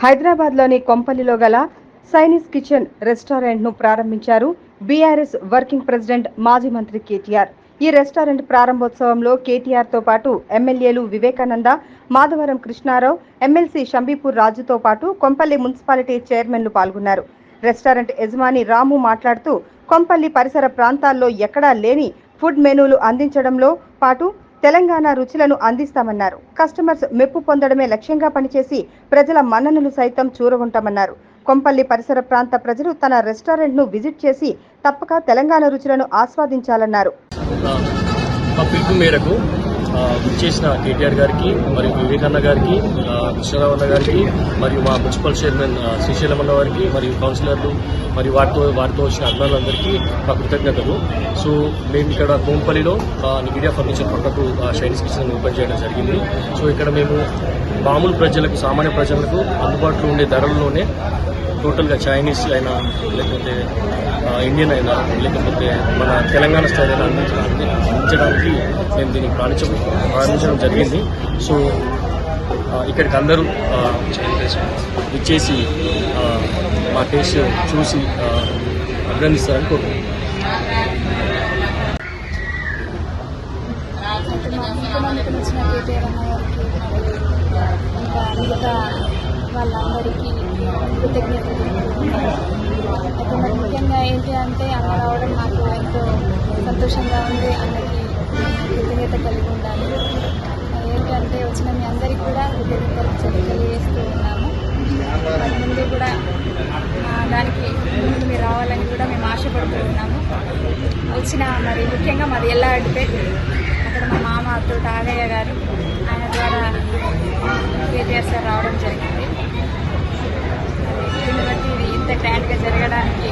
హైదరాబాద్లోని కొంపల్లిలో గల సైనీస్ కిచెన్ రెస్టారెంట్ను ప్రారంభించారు బీఆర్ఎస్ వర్కింగ్ ప్రెసిడెంట్ మాజీ మంత్రి కేటీఆర్. ఈ రెస్టారెంట్ ప్రారంభోత్సవంలో కేటీఆర్తో పాటు ఎమ్మెల్యేలు వివేకానంద, మాధవరం కృష్ణారావు, ఎమ్మెల్సీ షంబీపూర్ రాజుతో పాటు కొంపల్లి మున్సిపాలిటీ చైర్మన్లు పాల్గొన్నారు. రెస్టారెంట్ యజమాని రాము మాట్లాడుతూ కొంపల్లి పరిసర ప్రాంతాల్లో ఎక్కడా లేని ఫుడ్ మెనూలు అందించడంలో పాటు తెలంగాణ రుచులను అందిస్తామన్నారు. కస్టమర్స్ మెప్పు పొందడమే లక్ష్యంగా పనిచేసి ప్రజల మన్ననలు సైతం చూరగొంటామన్నారు. కొంపల్లి పరిసర ప్రాంత ప్రజలు తన రెస్టారెంట్ను విజిట్ చేసి తప్పక తెలంగాణ రుచులను ఆస్వాదించాలన్నారు. పిలుపు మేరకు చేసిన కేటీఆర్ గారికి మరియు వివేకానంద గారికి, కృష్ణారావు అన్న గారికి మరియు మా మున్సిపల్ చైర్మన్ శ్రీశైలం అన్న గారికి మరియు కౌన్సిలర్లు మరియు వారితో వచ్చిన అభిమానులందరికీ మా కృతజ్ఞతలు. సో మేము ఇక్కడ కోంపల్లిలో మీడియా ఫర్నిచర్ పక్కకు చైనీస్ కిచెన్ ఓపెన్ చేయడం జరిగింది. సో ఇక్కడ మేము మామూలు ప్రజలకు, సామాన్య ప్రజలకు అందుబాటులో ఉండే ధరల్లోనే టోటల్గా చైనీస్ అయినా లేకపోతే ఇండియన్ అయినా లేకపోతే మన తెలంగాణ స్టైల్ అయినా అందించడానికి మేము దీన్ని ప్రారంభించడం జరిగింది. సో ఇక్కడికి అందరూ ఇచ్చేసి మా టేస్ట్ చూసి అభినందిస్తారని కోరుకుంటున్నాం. వాళ్ళందరికీ కృతజ్ఞతలు. అయితే మరి ముఖ్యంగా ఏంటి అంటే అన్న రావడం నాకు ఎంతో సంతోషంగా ఉంది. అన్నకి కృతజ్ఞత కలిగి ఉండాలి. ఏంటంటే వచ్చిన మీ అందరికీ కూడా కృతజ్ఞతలు తెలియజేస్తూ ఉన్నాము. మరి ముందు కూడా దానికి ముందు మీరు రావాలని కూడా మేము ఆశపడుతూ ఉన్నాము. వచ్చిన మరి ముఖ్యంగా మాది ఎల్లారెడ్డిపేట, అక్కడ మా మామతో ఆగయ్య గారు, ఆయన ద్వారా కేటీఆర్ సార్ రావడం జరిగింది. దీన్ని బట్టి ఇది ఇంత గ్రాండ్గా జరగడానికి